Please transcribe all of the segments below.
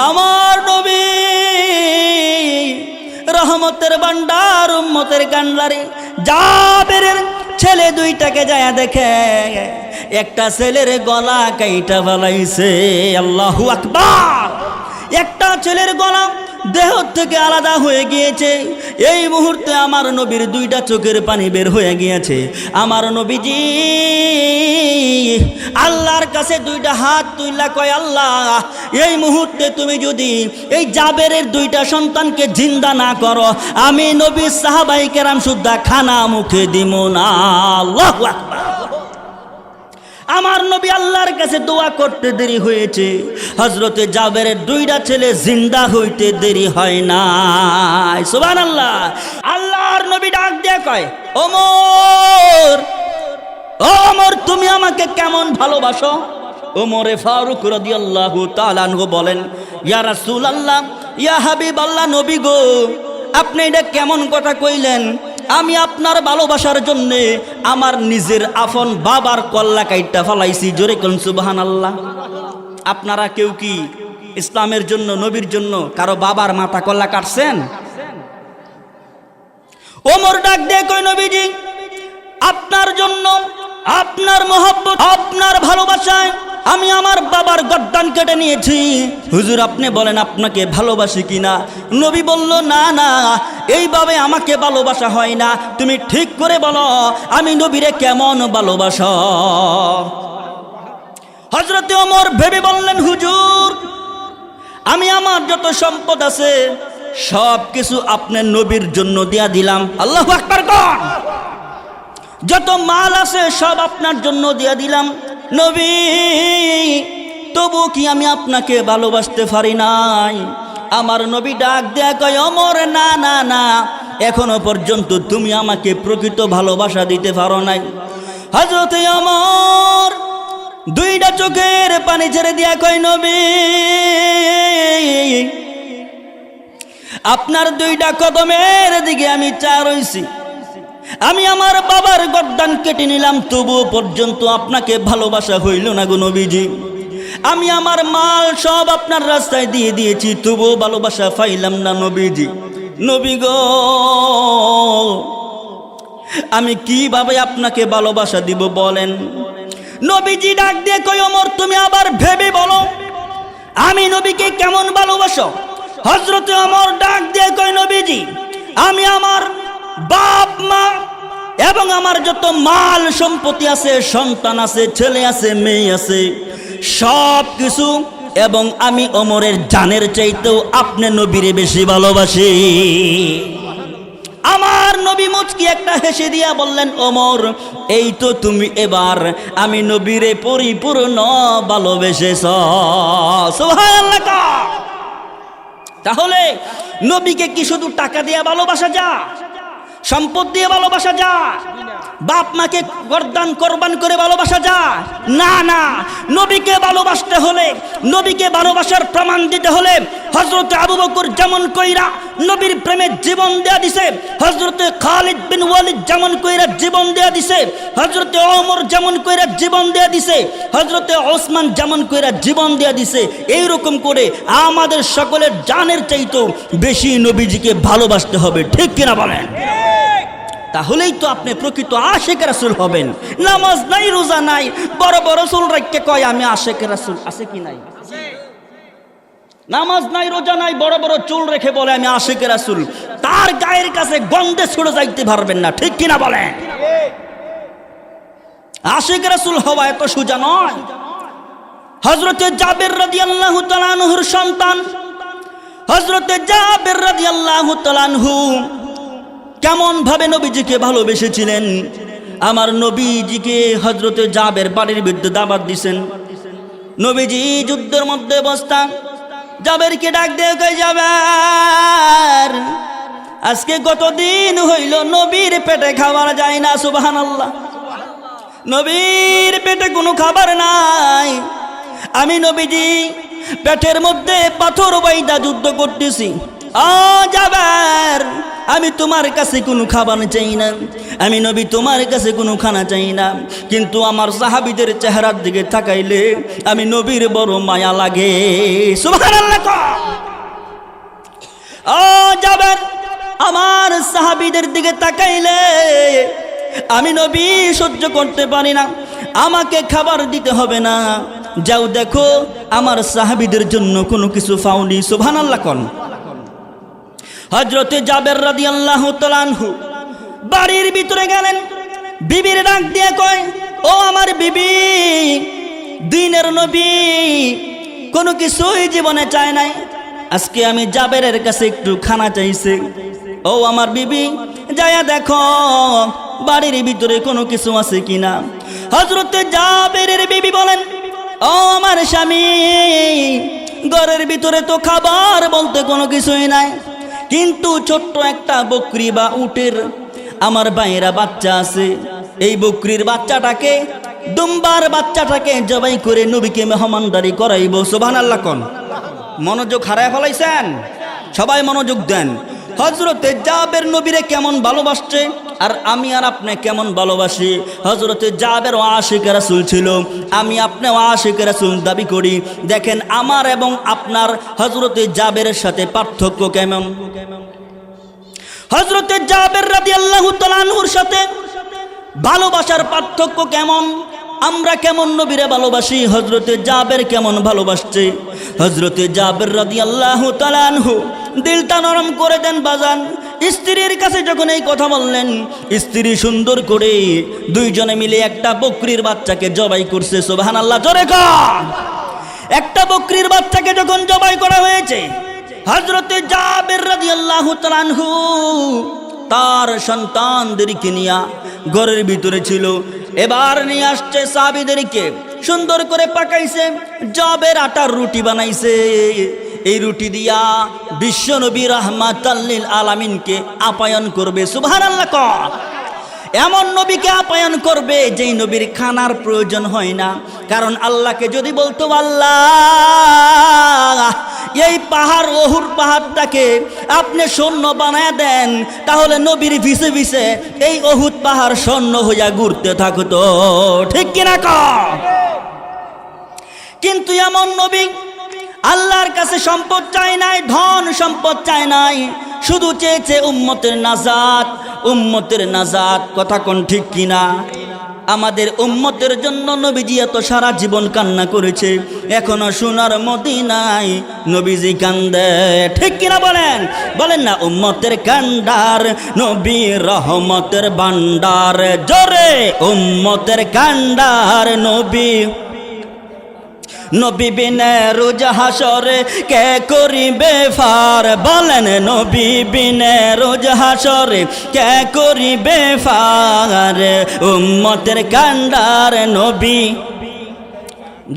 আমার নবী রহমতের ভান্ডার উম্মতের কান্ডারি জাবেরের ছেলে দুইটাকে যায় দেখে একটা ছেলের গলা কাইটা ফেলাইছে। আল্লাহু আকবার। একটা ছেলের গলা দেহ থেকে আলাদা হয়ে গিয়েছে। এই মুহূর্তে আমার নবীর দুইটা চোখের পানি বের হয়ে গিয়েছে। আমার নবীজি আল্লাহর কাছে দুইটা হাত তুইলা কয়, আল্লাহ এই মুহূর্তে তুমি যদি এই জাবেরের দুইটা সন্তানকে জিন্দা না করো, আমি নবী সাহাবায়ে কেরাম সুদ্ধা খানা মুখে দিব না। আল্লাহু আকবার। আমার নবী আল্লাহর কাছে দোয়া করতে দেরি হয়েছে, হযরতে জাবেরের দুইটা ছেলে জিন্দা হইতে দেরি হয় না। সুবহানাল্লাহ। আল্লাহর নবী ডাক দিয়ে কয়, ওমর, ওমর তুমি আমাকে কেমন ভালোবাসো? ওমরে ফারুক রাদিয়াল্লাহু তাআলা আনহু বলেন, ইয়া রাসূলুল্লাহ, ইয়া হাবিবাল্লাহ, নবী গো, আপনি এটা কেমন কথা কইলেন? আমি আপনার ভালোবাসার জন্য আমার নিজের আপন বাবার কল্লা কাইটা ফলাইছি। জোরে কোন সুবহানাল্লাহ। আপনারা কেউ কি ইসলামের জন্য, নবীর জন্য কারো বাবার মাথা কল্লা কাটছেন? ওমর ডাক দিয়ে কয়, নবীজি আপনার জন্য, আপনার মহব্বত, আপনার ভালোবাসায় আমি আমার বাবার গর্দান কেটে নিয়েছি। হুজুর আপনি বলেন আপনাকে ভালোবাসি কিনা? নবী বলল, না না, এইভাবে আমাকে ভালোবাসা হয় না, তুমি ঠিক করে বলো আমি নবীরে কেমন ভালোবাসো। হযরতে ওমর ভেবে বললেন, হুজুর আমি আমার যত সম্পদ আছে সব কিছু আপনার নবীর জন্য দিয়া দিলাম। আল্লাহু আকবার কোন। যত মাল আছে সব আপনার জন্য দিয়া দিলাম নবী, তবু কি আমি আপনাকে ভালোবাসতে পারি নাই? আমার নবী ডাক দেয়া কয়, ওমর না না না, এখনো পর্যন্ত তুমি আমাকে প্রকৃত ভালোবাসা দিতে পারো নাই। হযরতে ওমর দুইটা চোখের পানি ছেড়ে দিয়া কয়, নবী আপনার দুইটা কদমের দিকে আমি চা রইছি, আমি আমার বাবার গর্দান কেটে নিলাম, তবু পর্যন্ত আপনাকে ভালোবাসা হইল না গো নবীজি। আমি আমার মাল সব আপনার রাস্তায় দিয়ে দিয়েছি, তবু ভালোবাসা পাইলাম না নবীজি। নবী গো আমি কিভাবে আপনাকে ভালোবাসা দিব বলেন? নবীজি ডাক দিয়ে কয়, ওমর তুমি আবার ভেবে বলো আমি নবীকে কেমন ভালোবাসো? হযরতে ওমর ডাক দিয়ে কয়, নবীজি আমি আমার বাপ মা এবং আমার যত মাল সম্পত্তি আছে, সন্তান আছে, ছেলে আছে, মেয়ে আছে, সব কিছু, এবং আমি ওমরের জানের চাইতেও আপনি নবীরে বেশি ভালোবাসি। আমার নবী মুচকি একটা হেসে দিয়া বললেন, ওমর এই তো তুমি এবার আমি নবীরে পরিপূর্ণ ভালোবেসেছ। সুবহানাল্লাহ। তাহলে নবীকে কি শুধু টাকা দিয়ে ভালোবাসা যায়, সম্পদ দিয়ে ভালোবাসা যায়, বাপ মাকে গর্দান কোরবান করে ভালোবাসা যায়? না না, নবীকে ভালোবাসতে হলে, নবীকে ভালোবাসার প্রমাণ দিতে হলে হযরতে আবু বকর যেমন কইরা নবীর প্রেমে জীবন দেয়া দিছে, হযরতে খালিদ বিন ওয়ালিদ যেমন কইরা জীবন দেয়া দিছে, হযরতে ওমর যেমন কইরা জীবন দেয়া দিছে, হযরতে ওসমান যেমন কইরা জীবন দেয়া দিছে, এই রকম করে আমাদের সকলের জানের চাইতেও বেশি নবীজিকে ভালোবাসতে হবে। ঠিক কিনা বলেন? তাহলেই তো আপনি প্রকৃত আশিক রাসূল হবেন। নামাজ নাই, রোজা নাই, বড় বড় চুল রাখতে কয় আমি আশিক রাসূল, আছে কি নাই? নামাজ নাই, রোজা নাই, বড় বড় চুল রেখে বলে আমি আশিক রাসূল, তার গায়ের কাছে গন্ধে ছুড়ে যাইতে পারবেন না। ঠিক কিনা বলেন? আশিক রাসূল হওয়া এত সোজা নয়। হযরতে জাবের রাদিয়াল্লাহু তাআলা আনহুর সন্তান হযরতে জাবের রাদিয়াল্লাহু তাআলা আনহু কেমন ভাবে নবীজিকে ভালোবেসেছিলেন। আমার নবীজিকে হযরতে জাবের বাড়ির বিরুদ্ধে দাওয়াত দিয়েছেন। নবীজি যুদ্ধের মধ্যে বসতা, জাবেরকে ডাক দিয়ে কই, জাবের আজকে কতদিন হইল নবীর পেটে খাবার যায় না। সুবহানাল্লাহ। নবীর পেটে কোনো খাবার নাই, আমি নবীজি পেটের মধ্যে পাথর বাইদা যুদ্ধ করতেছি। জাবের আমি তোমার কাছে কোনো খাবার চাই না, আমি নবী তোমার কাছে কোনো খানা চাই না, কিন্তু আমার সাহাবীদের চেহারার দিকে তাকাইলে আমি নবীর বড় মায়া লাগে। সুবহানাল্লাহ। ও জাবের, আমার সাহাবীদের দিকে তাকাইলে আমি নবী সহ্য করতে পারি না, আমাকে খাবার দিতে হবে না, যাও দেখো আমার সাহাবীদের জন্য কোনো কিছু পাওনি। সুবহানাল্লাহ কোন। হযরতে জাবের রাদিয়াল্লাহু তাআলা আনহু বাড়ির ভিতরে গেলেন, বিবির ডাক দিয়ে কয়, ও আমার বিবি, দিনের নবী কোনো কিছুই জীবনে চায় নাই, আজকে আমি জাবেরের কাছে একটু খানা চাইছে। ও আমার বিবি, যায়া দেখো বাড়ির ভিতরে কোনো কিছু আছে কিনা। হযরতে জাবেরের বিবি বলেন, ও আমার স্বামী, ঘরের ভিতরে তো খাবার বলতে কোনো কিছুই নাই, কিন্তু ছোট্ট একটা বকরি বা উটের আমার বাইরা বাচ্চা আছে, এই বকরির বাচ্চাটাকে, দুম্বার বাচ্চাটাকে জবাই করে নবীকে মেহমানদারি করাইব। সুবহানাল্লাহ কোন। মনোযোগ হারায় ফেলাইছেন, সবাই মনোযোগ দেন। হযরতে জাবের নবীরে কেমন ভালোবাসছে আর আমি আর আপনি কেমন ভালোবাসি। হযরতে জাবের আশিক রাসূল ছিল, আমি আপনি আশিক রাসূল দাবি করি। দেখেন আমার এবং আপনার হযরতে জাবেরের সাথে পার্থক্য কেমন। হযরতে জাবের রাদিয়াল্লাহু তাআলা আনহুর সাথে ভালোবাসার পার্থক্য কেমন। আমরা কেমন নবীরে ভালোবাসি, হযরতে জাবের কেমন ভালোবাসছে। হযরতে জাবের রাদিয়াল্লাহু তাআলা আনহু দিলটা নরম করে দেন বাজান। স্ত্রীর কাছে যখন এই কথা বললেন, স্ত্রী সুন্দর করে দুইজনে মিলে একটা বকরির বাচ্চাকে জবাই করছে। সুবহানাল্লাহ, জোরে কর। একটা বকরির বাচ্চাকে যখন জবাই করা হয়েছে, হযরতে জাবের রাদিয়াল্লাহু তাআলা আনহু তার সন্তানদেরকে নিয়ে ঘরের ভিতরে ছিল। এবার নিয়ে আসছে সাহাবীদেরকে, সুন্দর করে পাকাইছে, জাবের আটার রুটি বানাইছে। এই রুটি দিয়া বিশ্ব নবী রাহমাতাল লিল আলামিনকে আপ্যায়ন করবে। সুবহানাল্লাহ কর। এমন নবীকে আপ্যায়ন করবে যেই নবীর খানার প্রয়োজন হয় না। কারণ আল্লাহকে যদি বলতো, আল্লাহ এই পাহাড়, ওহুর পাহাড়টাকে আপনি স্বর্ণ বানায় দেন, তাহলে নবীর ভিসে ভিসে এই ওহুদ পাহাড় স্বর্ণ হইয়া ঘুরতে থাকতো। ঠিক কিনা কর। কিন্তু এমন নবী আল্লাহর কাছে সম্পদ চায় নাই, ধন সম্পদ চায় নাই, শুধু চেয়েছে উম্মতের নাজাত, উম্মতের নাজাত। কথা কোন ঠিক কিনা। আমাদের উম্মতের জন্য নবীজি এত সারা জীবন কান্না করেছে, এখনো সোনার মদিনায় নবীজি কান্দে। ঠিক কিনা বলেন, বলেন না। উম্মতের কান্ডার নবী রহমতের ভান্ডার, জোরে উম্মতের কান্ডার নবী। নবী বিনে রোজ হাসরে কে করিবে ফার, বলেন নবী বিনে রোজ হাসরে কে করিবে ফার। উম্মতের কান্ডার নবী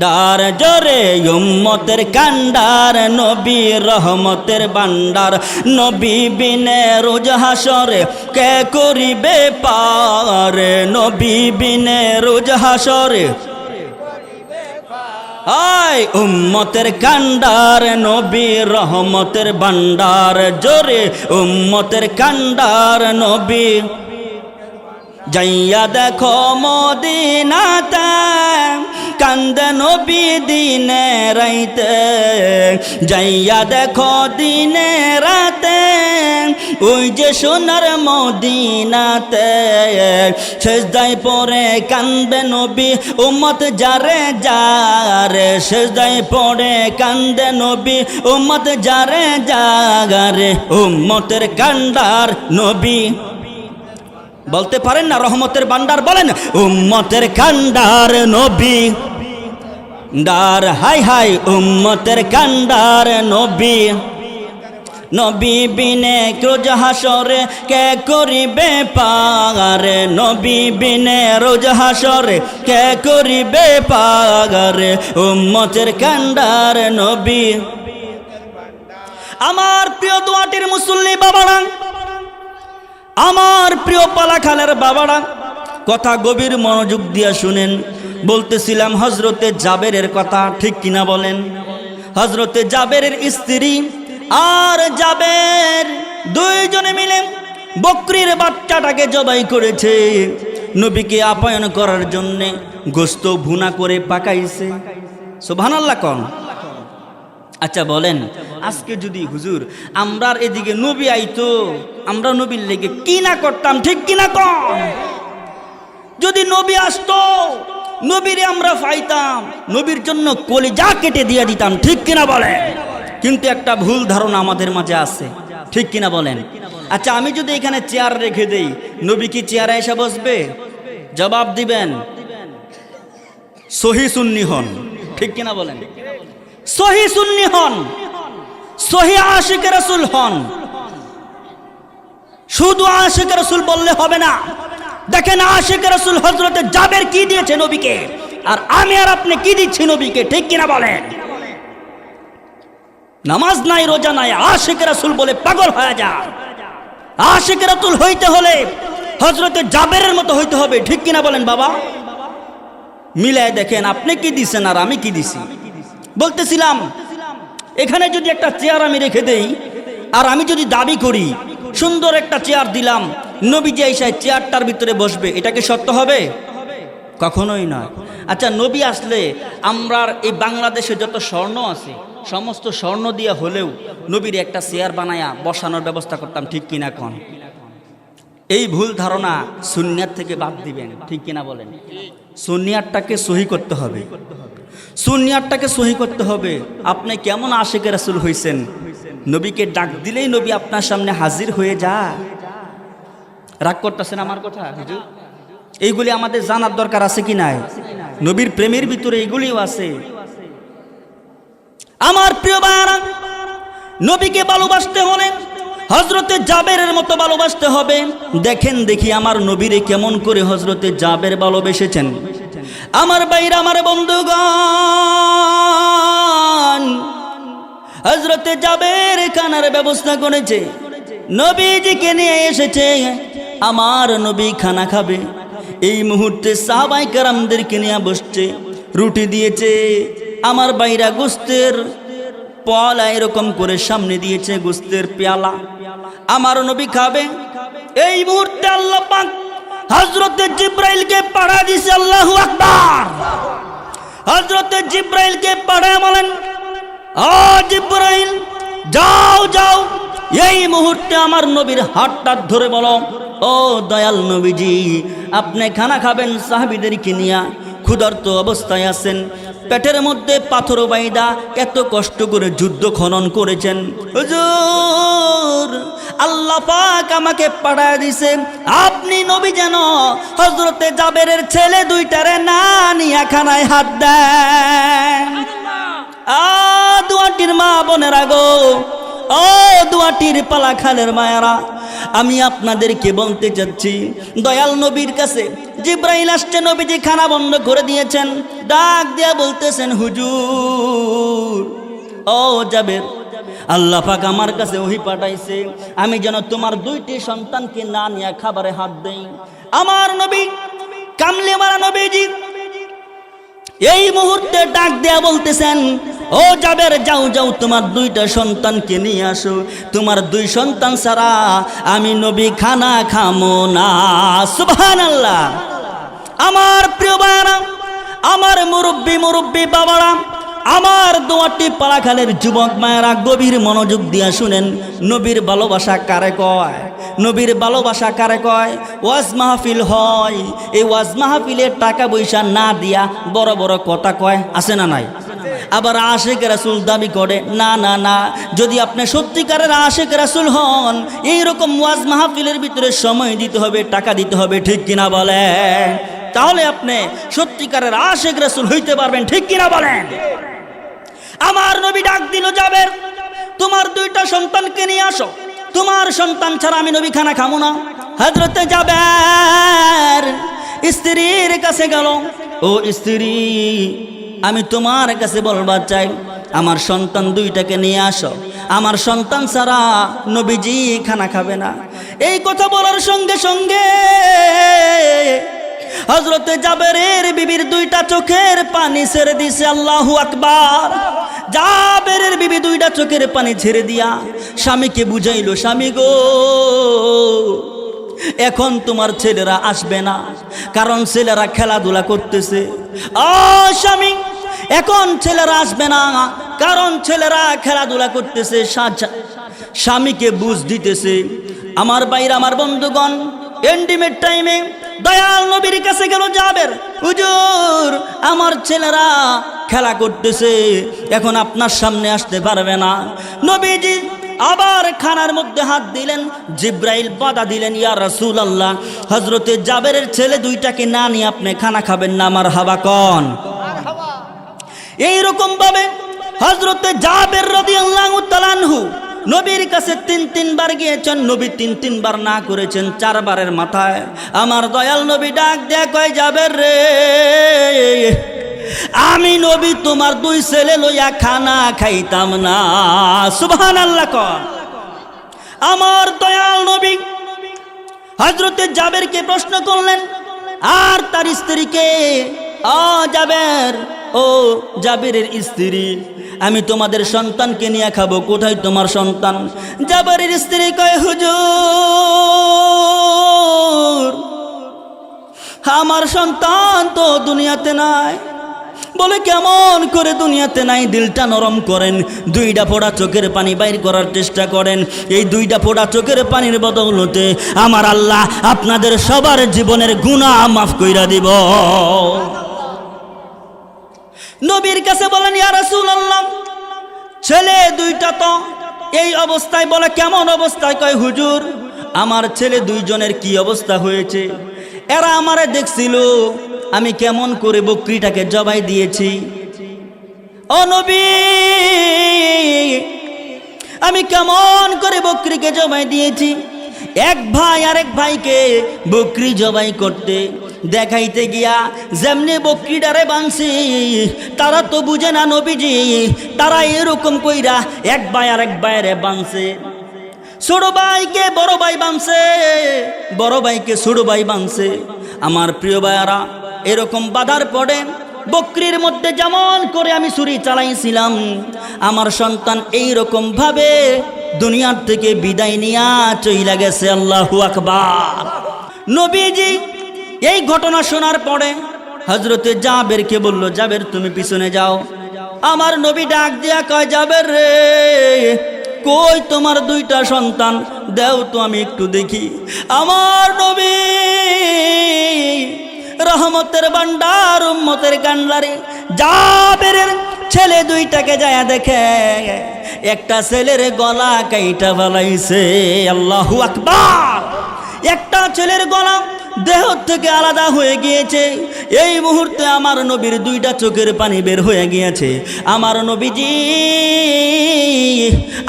ডার, জোরে উম্মতের কান্ডার নবী রহমতের ভান্ডার। নবী বিনে রোজ হাসরে কে করিবে পার, নবী বিনে রোজ হাসরে। আয় উম্মতের কান্ডার নবী রহমতের ভান্ডার, জোরে উম্মতের কান্ডার নবী। যাইয়া দেখো মদিনাতে কান্দে নবী দিনে রাইতে, যাইয়া দেখো দিনে রাতে ওই যে সোনার মদিনাতে। সেজদায় পড়ে কান্দে নবী উম্মত যারে যারে, সেজদায় পড়ে কান্দে নবী উম্মত যারে যারে। উম্মতের কান্ডার নবী। বলতে পারেন না রহমতের ভান্ডার, বলেন উম্মতের কান্ডার নবী ডার। হাই হাই উম্মতের কান্ডার নবী। নবী বিনে রোজ হাসরে কে করিবে পার, নবী বিনে রোজ হাসরে কে করিবে পার। উম্মতের কান্ডার নবী। আমার প্রিয় দোয়াটির মুসল্লি বাবারা, আমার প্রিয় পালাখালের বাবারা, কথা গভীর মনোযোগ দিয়ে শুনেন। বলতেছিলাম হযরতে জাবেরের কথা, ঠিক কিনা বলেন। হযরতে জাবেরের স্ত্রী আর জাবের দুইজনে মিলে বকরির বাচ্চাটাকে জবাই করেছে নবীকে আপ্যায়ন করার জন্য, গোস্ত ভুনা করে পাকাইছে। সুবহানাল্লাহ কোন। আচ্ছা বলেন, আজকে যদি হুজুর আমরার এদিকে নবী আইতো, আমরা নবীর লেগে কি না করতাম, ঠিক কিনা কন? যদি নবী আসতো, নবীরে আমরা পাইতাম, নবীর জন্য কলিজা কেটে দিয়ে দিতাম, ঠিক কিনা বলেন? কিন্তু একটা ভুল ধারণা আমাদের মাঝে আছে, ঠিক কিনা বলেন? আচ্ছা আমি যদি এখানে চেয়ার রেখে দেই, নবী কি চেয়ারে এসে বসবে? জবাব দিবেন সহি সুন্নি হন, ঠিক কিনা বলেন? সহি সুন্নি হন, সহি আশিক রাসূল হন। শুধু আশিক রাসূল বললে হবে না। দেখেন আশিক রাসূল হযরতে জাবের কি দিয়েছে নবীকে, আর আমি আর আপনি কি দিচ্ছি নবীকে, ঠিক কিনা বলেন? নামাজ নাই, রোজা নাই, আশিক রাসূল বলে পাগল হয়ে যায়। আশিক রাসূল হইতে হলে হযরতে জাবেরের মতো হইতে হবে, ঠিক কিনা বলেন বাবা? মিলায় দেখেন আপনি কি দিছেন আর আমি কি দিছি। বলতেছিলাম এখানে যদি একটা চেয়ার আমি রেখে দেই, আর আমি যদি দাবি করি সুন্দর একটা চেয়ার দিলাম, নবীজি এসে চেয়ারটার ভিতরে বসবে, এটা কি সত্য হবে? কখনোই নয়। আচ্ছা নবী আসলে আমরা এই বাংলাদেশে যত স্বর্ণ আছে সমস্ত স্বর্ণ দিয়ে হলেও নবীর একটা চেয়ার বানায়া বসানোর ব্যবস্থা করতাম, ঠিক কিনা কোন? এই ভুল ধারণা সুন্নিয়াত থেকে বাদ দিবেন, ঠিক কিনা বলেন? সুন্নিয়াতটাকে সহি করতে হবে, সুন্নিয়াতটাকে সহি করতে হবে। আপনি কেমন আশিকে রাসূল হইছেন, নবীকে ডাক দিলেই নবী আপনার সামনে হাজির হয়ে যায়। রাগ করতেছেন আমার কথা হুজুর? এইগুলি আমাদের জানার দরকার আছে কি নাই? নবীর প্রেমের ভিতরে এইগুলিও আছে। আমার প্রিয় ভাইরা, নবীকে ভালোবাসতে হলে হযরতে জাবেরের মতো ভালোবাসতে হবে। দেখেন দেখি আমার নবীরে কেমন করে হযরতে জাবের ভালোবেসেছেন। আমার ভাইরা, আমার বন্ধুগণ, হযরতে জাবের খানার ব্যবস্থা করেছে, নবীজিকে নিয়ে এসেছে। আমার নবী খানা খাবে, এই মুহূর্তে সাহাবায়ে কেরামদেরকে নিয়ে বসছে, রুটি দিয়েছে। আমার ভাইরা গোস্তের পলা এরকম করে সামনে দিয়েছে, গোস্তের পেয়ালা। আমার নবী খাবে, এই মুহূর্তে আল্লাহ পাক হযরতে জিবরাইলকে পাঠা দিয়েছে। আল্লাহু আকবার। হযরতে জিবরাইলকে পাঠায় বলেন, ও জিবরাইল যাও যাও, এই মুহূর্তে আমার নবীর হাতটা ধরে বলো, ও দয়াল নবীজি আপনি খানা খাবেন সাহাবীদেরকে নিয়ে, ক্ষুধার্ত অবস্থায় আছেন, পেটের মধ্যে পাথর বাইদা এত কষ্ট করে যুদ্ধ খনন করেছেন। হুজুর আল্লাহ পাক আমাকে পাঠায় দিছে, আপনি নবী যেন হযরতে জাবেরের ছেলে দুইটারে না নিয়া খানায় হাত দেন। দুয়াটির মা বোনেরা গো, ও দুয়াটির পালা খালের মায়েরা, আমি আপনাদেরকে বলতে চাচ্ছি, দয়াল নবীর কাছে জিবরাইল আসছে, নবীজি খানা বন্ধ করে দিয়েছেন, ডাক দিয়া বলতেছেন, হুজুর ও জাবের, আল্লাহ পাক আমার কাছে ওহী পাঠাইছে আমি যেন তোমার দুইটি সন্তানকে না নিয়ে খাবারে হাত দেই। আমার নবী কামলে মারা নবীজি এই মুহূর্তে ডাক দেয়া বলতেছেন, ও জাবের যাও যাও, তোমার দুইটা সন্তানকে নিয়ে আসো, তোমার দুই সন্তান ছাড়া আমি নবী খানা খামো না। সুবহানাল্লাহ। আমার প্রিয় ভাইরা, আমার মুরব্বী বাবারা, আমার দোয়াটি পাড়াখালের যুবক মায়েরা, গভীর মনোযোগ দিয়া শুনেন, নবীর ভালোবাসা কারে কয়? নবীর ভালোবাসা কারে কয়? ওয়াজ মাহফিল হয়, এই ওয়াজ মাহফিলের টাকা পয়সা না দিয়া বড় বড় কথা কয়, আছে না নাই? আবার আশিক রাসূল দাবি করে, না না না, যদি আপনি সত্যিকারের আশিক রাসূল হন এইরকম ওয়াজ মাহফিলের ভিতরে সময় দিতে হবে, টাকা দিতে হবে, ঠিক কিনা বলেন? তাহলে আপনি সত্যিকারের আশিক রাসূল হইতে পারবেন, ঠিক কিনা বলেন? আমার নবী ডাক দিল, জাবের তোমার দুইটা সন্তানকে নিয়ে আসো, তোমার সন্তান ছাড়া আমি নবী খানা খামো না। হযরতে জাবের স্ত্রীর কাছে গেল, ও স্ত্রী আমি তোমার কাছে বলবার চাই, আমার সন্তান দুইটাকে নিয়ে আসো, আমার সন্তান ছাড়া নবীজি খানা খাবে না। এই কথা বলার সঙ্গে সঙ্গে হযরতে জাবেরের বিবির দুইটা চোখের পানি ছেড়ে দিছে। আল্লাহু আকবার। জাবেরের বিবি দুইটা চোখের পানি ছেড়ে দিয়া স্বামীকে বুঝাইলো, স্বামী গো, এখন তোমার ছেলেরা আসবে না, কারণ ছেলেরা খেলাধুলা করতেছে। ও স্বামী, এখন ছেলেরা আসবে না, কারণ ছেলেরা খেলাধুলা করতেছে। স্বামীকে বুঝ দিতেছে। আমার বাইরে, আমার বন্ধুগণ, এন্ডিমেট টাইমে দয়াল নবীর কাছে গেল জাবের, হুজুর আমার ছেলেরা খেলা করতেছে, এখন আপনার সামনে আসতে পারবে না। নবীজি আবার খানার মধ্যে হাত দিলেন, জিব্রাইল বাধা দিলেন, ইয়া রাসূলুল্লাহ, হযরতে জাবেরের ছেলে দুইটাকে না নিয়ে আপনি খানা খাবেন না, আমার হাবা কন। এইরকম ভাবে হযরতে জাবের রাদিয়াল্লাহু তাআলা আনহু নবীর কাছে তিনবার গিয়েছেন, নবী তিনবার না করেছেন। 4 বারের মাথায় আমার দয়াল নবী ডাক দেয়া কয়, জাবের রে, আমি নবী তোমার 2 ছেলে লইয়া খানা খাইতাম না। সুবহানাল্লাহ কর। আমার দয়াল নবী হযরতে জাবেরকে প্রশ্ন করলেন আর তার স্ত্রীকে, ও জাবের, ও জাবেরের স্ত্রী, আমি তোমাদের সন্তানকে নিয়ে খাবো, কোথায় তোমার সন্তান? জাবেরের স্ত্রী কয়, হুজুর আমার সন্তান তো দুনিয়াতে নাই। বলে কেমন করে দুনিয়াতে নাই? দিলটা নরম করেন, 2টা ফোঁটা চোখের পানি বাইর করার চেষ্টা করেন। এই 2টা ফোঁটা চোখের পানির বদৌলতে আমার আল্লাহ আপনাদের সবার জীবনের গুনাহ মাফ কইরা দিব। নবীর কাছে বলেন, ইয়া রাসূলুল্লাহ, ছেলে 2টা তো এই অবস্থায়। বলে কেমন অবস্থায়? কয়, হুজুর আমার ছেলে 2 জনের কি অবস্থা হয়েছে, এরা আমারে দেখছিল আমি কেমন করে বকরিটাকে জবাই দিয়েছি। ও নবী, আমি কেমন করে বকরিকে জবাই দিয়েছি। এক ভাই আরেক ভাইকে বকরি জবাই করতে দেখাইতে গিয়া যেমনি বকরিটারে বানছি, তারা তো বুঝে না নবীজি, তারা এরকম কইরা এক ভাই আরেক ভাইরে বানছে। ছোট ভাইকে বড় ভাই বানছে, বড় ভাইকে ছোট ভাই বানছে। আমার প্রিয় ভাইয়ারা, এরকম বাধার পড়ে বকরির মধ্যে যেমন করে আমি ছুরি চালাইছিলাম, আমার সন্তান এইরকম ভাবে দুনিয়ার থেকে বিদায় নিয়া চইলা গেছে। আল্লাহু আকবার। নবীজি এই ঘটনা শোনার পরে হযরতে জাবেরকে বলল, জাবের তুমি পিছনে যাও। আমার নবী ডাক দিয়া কয়, জাবের রে, কই তোমার 2টা সন্তান? দেও তো আমি একটু দেখি। আমার নবী রহমতের ভান্ডার, উম্মতের কান্ডারি, জাবেরের ছেলে 2টাকে যায় দেখে একটা ছেলের গলা কাইটা ফেলাইছে। আল্লাহু আকবার। একটা ছেলের গলা দেহ থেকে আলাদা হয়ে গিয়েছে। এই মুহূর্তে আমার নবীর 2টা চোখের পানি বের হয়ে গিয়েছে। আমার নবীজি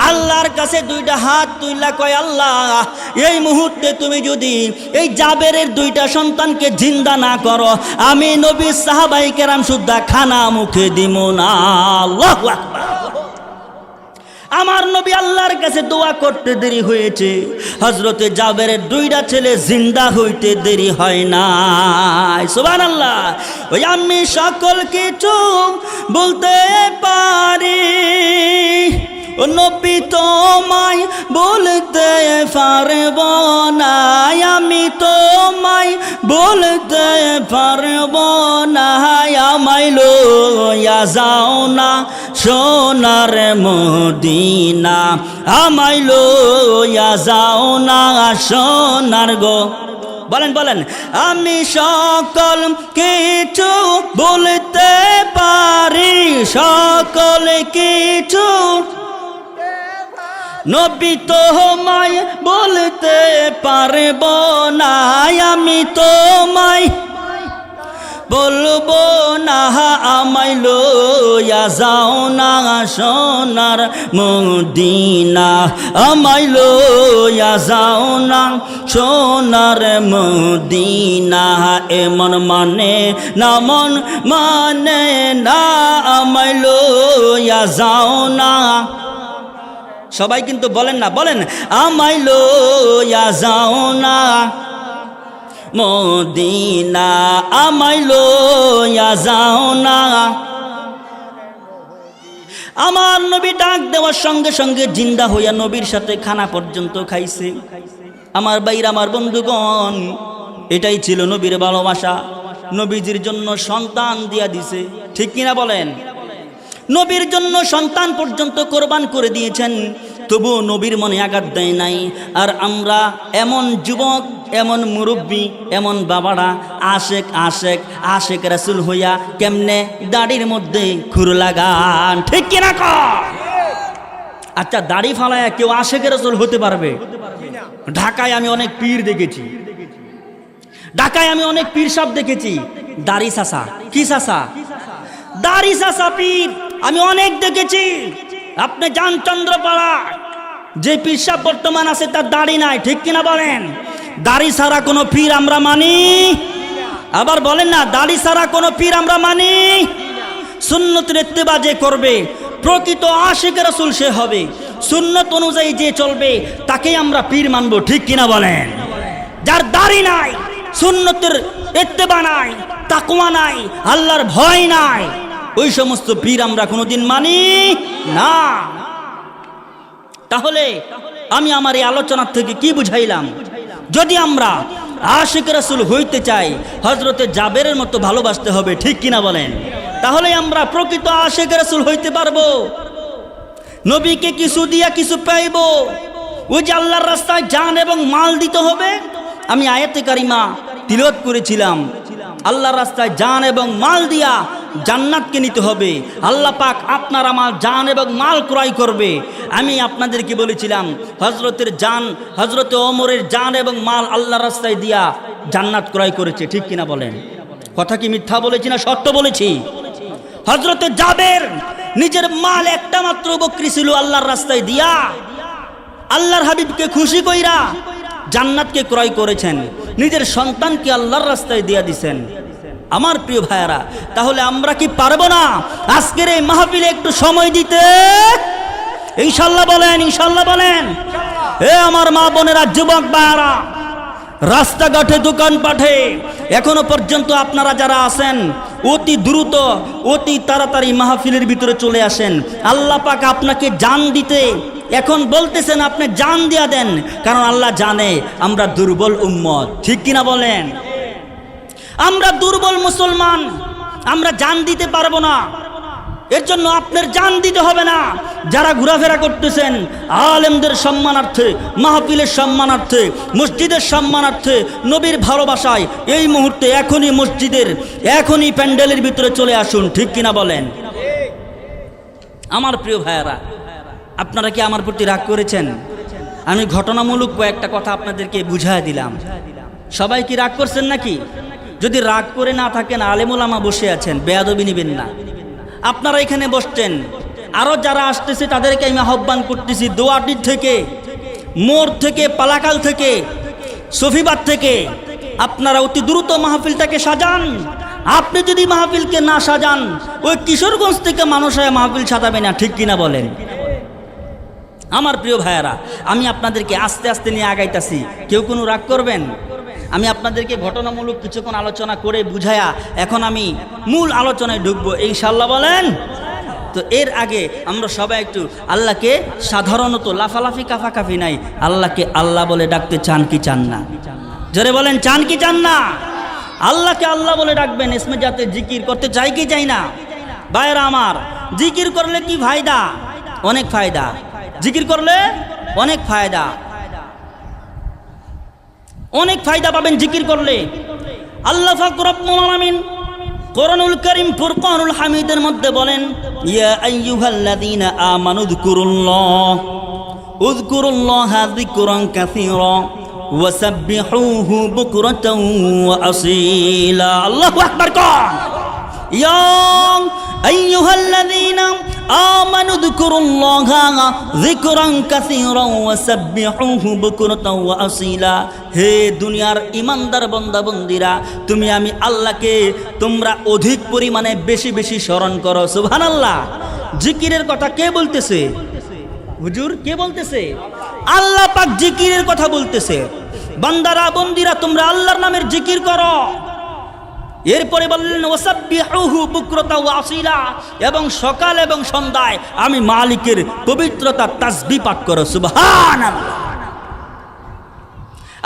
আল্লাহর কাছে 2টা হাত তুইলা কয়, আল্লাহ এই মুহূর্তে তুমি যদি এই জাবেরের 2টা সন্তানকে জিন্দা না করো, আমি নবী সাহাবায়ে কেরাম সুদ্ধা খানা মুখে দিব না। আল্লাহু আকবার। আমার নবী আল্লাহর কাছে দোয়া করতে দেরি হয়েছে, হযরতে জাবেরের 2টা ছেলে জিন্দা হইতে দেরি হয় না। সুবহানাল্লাহ। ওই আমি সকল কিছু বলতে পারি, ও নবী তোমায় বলতে পারব না, আমি তোমায় বলতে পারব না। আমায় লইয়া যাও না সোনার মদিনা, আমায় লইয়া যাও না সোনার গো। বলেন বলেন, আমি সকল কিছু বলতে পারি, সকল কিছু নবী তোমায় বলতে পারব না, আমি তোমায় বলবো না। আমায় লইয়া যাও না সোনার মদিনা, আমায় লইয়া যাও না সোনার মদিনা। এমন মানে না, মন মানে না, আমায় লইয়া যাও না। সবাই কিন্তু বলেন না, বলেন আমায় লইয়া যাও না মদিনা, আমায় লইয়া যাও না, আমার নবী ডাক দেওয়ার সঙ্গে সঙ্গে জিন্দা হইয়া নবীর সাথে খানা পর্যন্ত খাইছে। আমার ভাইরা, আমার বন্ধুগণ, এটাই ছিল নবীর ভালোবাসা। নবীজির জন্য সন্তান দিয়া দিছে, ঠিক কিনা বলেন? নবীর জন্য সন্তান পর্যন্ত কোরবান করে দিয়েছেন, তবু নবীর মনে আঘাত দেয় নাই। আর আমরা এমন যুবক, এমন মুরব্বী, এমন বাবারা আশেক আশেক আশেক রাসূল হইয়া কেমনে দাড়ির মধ্যে খুর লাগান, ঠিক কিনা কর? আচ্ছা, দাড়ি ফালায়া কেউ আশেক রাসূল হতে পারবে? ঢাকায় আমি অনেক পীর দেখেছি, ঢাকায় আমি অনেক পীর সাহেব দেখেছি। দাড়ি চাচা, কি চাচা? দাড়ি চাচা পীর আমি অনেক দেখেছি। আপনি যান চন্দ্রপাড়া, যে পীর সাহেব বর্তমান আছে তার দাড়ি নাই, ঠিক কিনা বলেন? দাড়ি ছাড়া কোনো পীর আমরা মানি? আবার বলেন না, দাড়ি ছাড়া কোনো পীর আমরা মানি? সুন্নতের ইত্তেবা যে করবে, প্রকৃত আশিক রাসূল সে হবে। সুন্নত অনুযায়ী যে চলবে তাকেই আমরা পীর মানবো, ঠিক কিনা বলেন? যার দাড়ি নাই, সুন্নতের ইত্তেবা নাই, তাকওয়া নাই, আল্লাহর ভয় নাই, ওই সমস্ত পীর আমরা কোনোদিন মানি না। তাহলে আমি আমার এই আলোচনার থেকে কি বুঝাইলাম? যদি আমরা আশিক রাসূল হইতে চাই, হযরতে জাবেরের মতো ভালোবাসতে হবে, ঠিক কিনা বলেন? তাহলে আমরা প্রকৃত আশিক রাসূল হইতে পারবো। নবীকে কিছু দিয়া কিছু পাইব। ওই যে আল্লাহর রাস্তায় জান এবং মাল দিতে হবে। আমি আয়াতে কারিমা তিলাওয়াত করেছিলাম, আল্লাহর রাস্তায় জান এবং মাল দিয়া জান্নাতকে নিতে হবে। আল্লাহ পাক আপনার আমার জান এবং মাল ক্রয় করবে। আমি আপনাদেরকে বলেছিলাম, হযরতে ওমরের জান এবং মাল আল্লাহর রাস্তায় দিয়া জান্নাত ক্রয় করেছে, ঠিক কিনা বলেন? কথা কি মিথ্যা বলেছি না সত্য বলেছি? হযরতে জাবের নিজের মাল একটা মাত্র বকরি ছিল, আল্লাহর রাস্তায় দিয়া আল্লাহর হাবিবকে খুশি কইরা জান্নাতকে ক্রয় করেছেন, নিজের সন্তানকে আল্লাহর রাস্তায় দিয়া দিছেন। আমার প্রিয় ভাইয়ারা, তাহলে আমরা কি পারবো না আজকের এই মাহফিলে একটু সময় দিতে? ইনশাআল্লাহ বলেন, ইনশাআল্লাহ বলেন। এ আমার মা বোনেরা, যুবক ভাইয়ারা, রাস্তাঘাটে, দোকানপাটে এখনো পর্যন্ত আপনারা যারা আছেন, অতি দ্রুত, অতি তাড়াতাড়ি মাহফিলের ভিতরে চলে আসেন। আল্লাহ পাক আপনাকে জান দিতে এখন বলতেছেন, আপনি জান দিয়া দেন, কারণ আল্লাহ জানে আমরা দুর্বল উম্মত, ঠিক কিনা বলেন? আমরা দুর্বল মুসলমান, আমরা জান দিতে পারবো না। এর জন্য আপনার জান দিতে হবে না। যারা ঘোরাফেরা করতেছেন আলেমদের সম্মানার্থে, মাহফিলের সম্মানার্থে, মসজিদের সম্মানার্থে, নবীর ভালোবাসায়, এই মুহূর্তে এখনই মসজিদের, এখনই প্যান্ডেলের ভিতরে চলে আসুন, ঠিক কিনা বলেন? আমার প্রিয় ভাইয়েরা, আপনারা কি আমার প্রতি রাগ করেছেন? আমি ঘটনামূলক কয়েকটা কথা আপনাদেরকে বুঝায় দিলাম। সবাই কি রাগ করছেন নাকি? যদি রাগ করে না থাকেন, আলেম ওলামা বসে আছেন, বেয়াদবি নিবেন না। আপনারা এখানে বসছেন, আরো যারা আসতেছে তাদেরকে আমি আহ্বান করতেছি, দোয়াটি থেকে, মোড় থেকে, পালাকাল থেকে, সফিবাদ থেকে আপনারা অতি দ্রুত মাহফিলটাকে সাজান। আপনি যদি মাহফিলকে না সাজান, ওই কিশোরগঞ্জ থেকে মানুষ হয় মাহফিল সাজাবে না, ঠিক কিনা বলেন? আমার প্রিয় ভাইয়েরা, আমি আপনাদেরকে আস্তে আস্তে নিয়ে আগাইতাছি, কেউ কোনো রাগ করবেন? আমি আপনাদেরকে ঘটনামূলক কিছুক্ষণ আলোচনা করে বুঝায়া এখন আমি মূল আলোচনায় ঢুকবো, ইনশাআল্লাহ বলেন। তো এর আগে আমরা সবাই একটু আল্লাহকে, সাধারণত লাফালাফি কাফাকাফি নাই, আল্লাহকে আল্লাহ বলে ডাকতে চান কি চান না? জোরে বলেন, চান কি চান না? আল্লাহকে আল্লাহ বলে ডাকবেন, ইসমে জাতে জিকির করতে চাই কি চাই না? ভাইরা আমার, জিকির করলে কি ফায়দা? অনেক ফায়দা। জিকির করলে অনেক ফায়দা, অনেক ফায়দা পাবেন জিকির করলে। আল্লাহ পাক রব্বুল আলামিন কোরআনুল কারীম ফুরকানুল হামিদের মধ্যে বলেন, ইয়া আইয়ুহাল্লাযীনা আমানু উযকুরুল্লাহা যিকরান কাসীরা ওয়াসাব্বিহুহু বুকরাতাও ওয়া আসীলা। আল্লাহু আকবার। কোন ইয়া আইয়ুহাল্লাযীনা আমানু যকুরুল্লাহা যিকরান কাসীরা ওয়াসাব্বিহুহু বুকরাতাও ওয়া আসীলা। হে দুনিয়ার ইমানদার বান্দা বান্দীরা, তুমি আমি আল্লাহকে তোমরা অধিক পরিমাণে বেশি বেশি স্মরণ করো। সুবহানাল্লাহ। জিকিরের কথা কে বলতেছে? হুজুর কে বলতেছে? আল্লাহ পাক জিকিরের কথা বলতেছে। বান্দারা বন্দীরা, তোমরা আল্লাহর নামের জিকির করো। এরপরে বললেন ওয়াসাব্বিহুহু বুকরাতা ওয়া আসিলা, এবং সকাল এবং সন্ধ্যায় আমি মালিকের পবিত্রতা তাসবিহ পাঠ করো। সুবহানাল্লাহ।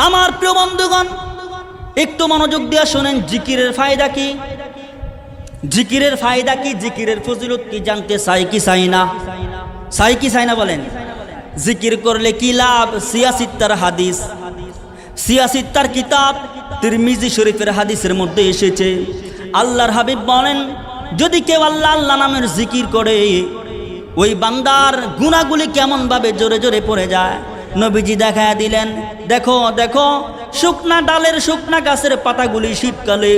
আমার প্রিয় বন্ধুগণ, একটু মনোযোগ দিয়ে শুনেন, জিকিরের ফায়দা কি? জিকিরের ফায়দা কি? জিকিরের ফজিলত কি জানতে চাই কি চাই না? চাই কি চাই না বলেন? জিকির করলে কি লাভ? সিয়াসিত্তার হাদিস, সিয়াসিত্তার কিতাব তিরমিজি শরীফের হাদিসের মধ্যে এসেছে, আল্লাহর হাবিব বলেন, যদি কেউ আল্লাহ আল্লাহ নামের জিকির করে ওই বান্দার গুনাহগুলি কেমন ভাবে জোরে জোরে পড়ে যায়। নবীজি দেখায় দিলেন, দেখো দেখো শুকনা ডালের শুকনা গাছের পাতাগুলি শীতকালে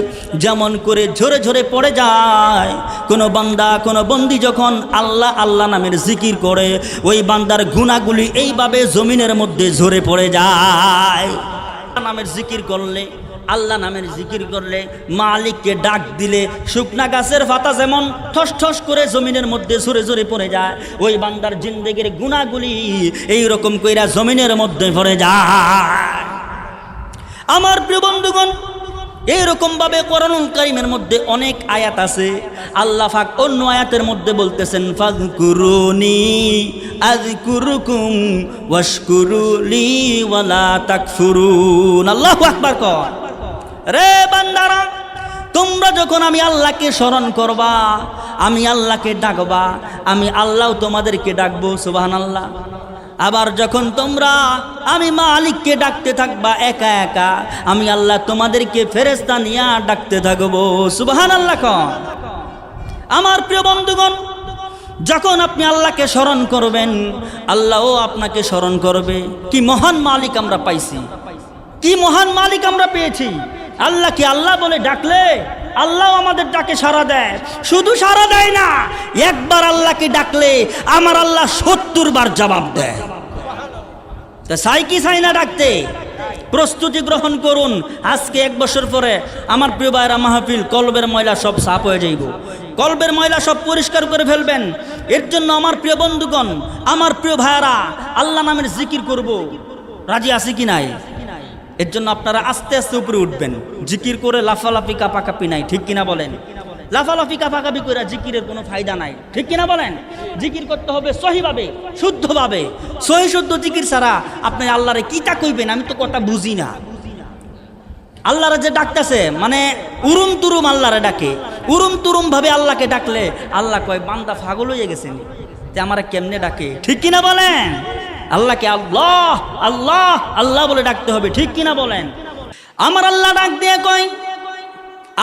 যেমন করে ঝরে ঝরে পড়ে যায়, কোনো বান্দা কোনো বন্দি যখন আল্লাহ আল্লাহ নামের জিকির করে ওই বান্দার গুনাহগুলি এইভাবে জমিনের মধ্যে ঝরে পড়ে যায়। নামের জিকির করলে, আল্লাহ নামের জিকির করলে, মালিককে ডাক দিলে শুকনা গাছের পাতা যেমন ঠস ঠস করে জমিনের মধ্যে ঝরে ঝরে পড়ে যায়, ওই বান্দার জিন্দেগির গুনাহগুলি এইরকম কইরা জমিনের মধ্যে পড়ে যায়। আমার প্রিয় বন্ধুগণ, এইরকম ভাবে কোরআনুল কারীমের মধ্যে অনেক আয়াত আছে। আল্লাহ পাক অন্য আয়াতের মধ্যে বলতেছেন, ফাযকুরুনি আযকুরুকুম ওয়াশকুরুলি ওয়ালা তাকফুরুন। আল্লাহু আকবার কর। রে বান্দারা, তোমরা যখন আমি আল্লাহকে স্মরণ করবা, আমি আল্লাহকে ডাকবা, আমি আল্লাহ তোমাদেরকে ডাকবো। সুবহানাল্লাহ। আবার যখন তোমরা আমি মালিককে ডাকতে থাকবা একা একা, আমি আল্লাহ তোমাদেরকে ফেরেশতা নিয়ে ডাকতে থাকবো। সুবহানাল্লাহ। আমার প্রিয় বন্ধুগণ, যখন আপনি আল্লাহকে স্মরণ করবেন, আল্লাহও আপনাকে স্মরণ করবে। কি মহান মালিক আমরা পাইছি, কি মহান মালিক আমরা পেয়েছি। আল্লাহকে আল্লাহ বলে ডাকলে আল্লাহ আমাদের ডাকে সাড়া দেয়। শুধু সাড়া দেয় না, একবার আল্লাহকে ডাকলে আমার আল্লাহ 70 বার জবাব দেয়। তা চাই কি চাই না ডাকতে? প্রস্তুতি গ্রহণ করুন। আজকে 1 বছর পরে আমার প্রিয় ভাইরা মাহফিল, কলবের ময়লা সব সাফ হয়ে যাইব, কলবের ময়লা সব পরিষ্কার করে ফেলবেন। এর জন্য আমার প্রিয় বন্ধুগণ, আমার প্রিয় ভাইরা, আল্লাহ নামের জিকির করব, রাজি আছি কি নাই? এর জন্য আপনারা আস্তে আস্তে উপরে উঠবেন। জিকির করে লাফালাফি কাপাকাপি নাই, ঠিক কিনা বলেন? লাফালাফি কাপাকাপি করে জিকিরের কোনো ফায়দা নাই, ঠিক কিনা বলেন? জিকির করতে হবে সহিভাবে, শুদ্ধভাবে। সহি শুদ্ধ জিকির ছাড়া আপনি আল্লাহরে কিটা কইবেন? আমি তো কথা বুঝি না। আল্লাহরে যে ডাকতেছে মানে উরুম তুরুম আল্লাহরে ডাকে, উরুম তুরুম ভাবে আল্লাহকে ডাকলে আল্লাহ কয়, বান্দা পাগল হয়ে গেছেন, যে আমারে কেমনে ডাকে, ঠিক কিনা বলেন? আল্লাহকে আল্লাহ আল্লাহ আল্লাহ বলে ডাকতে হবে, ঠিক কিনা বলেন? আমার আল্লাহ ডাক দিয়ে কয়,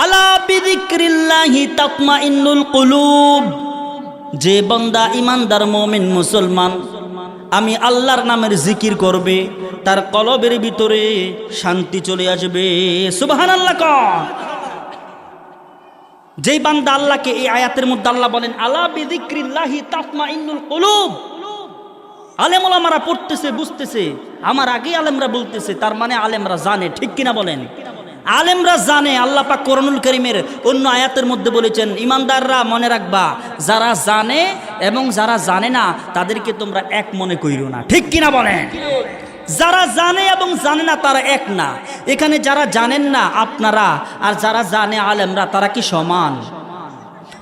আলা বিযিক্রিল্লাহি তাতমাইন্নুল কুলুব। যে বান্দা ইমানদার মুমিন মুসলমান আমি আল্লাহর নামের জিকির করবে, তার কলবের ভিতরে শান্তি চলে আসবে। সুবহানাল্লাহ। যেই বান্দা আল্লাহকে, এই আয়াতের মধ্যে আল্লাহ বলেন, আলা বিযিক্রিল্লাহি তাতমাইন্নুল কুলুব। আলেম ওলামারা পড়তেছে, বুঝতেছে, আমার আগে আলেমরা বলতেছে, তার মানে আলেমরা জানে, ঠিক কিনা বলেন? আলেমরা জানে। আল্লাহ পাক কোরআনুল কারীমের অন্য আয়াতের মধ্যে বলেছেন, ইমানদাররা মনে রাখবা, যারা জানে এবং যারা জানে না তাদেরকে তোমরা এক মনে কইরো না, ঠিক কিনা বলেন? যারা জানে এবং জানে না তারা এক না। এখানে যারা জানেন না আপনারা, আর যারা জানে আলেমরা, তারা কি সমান?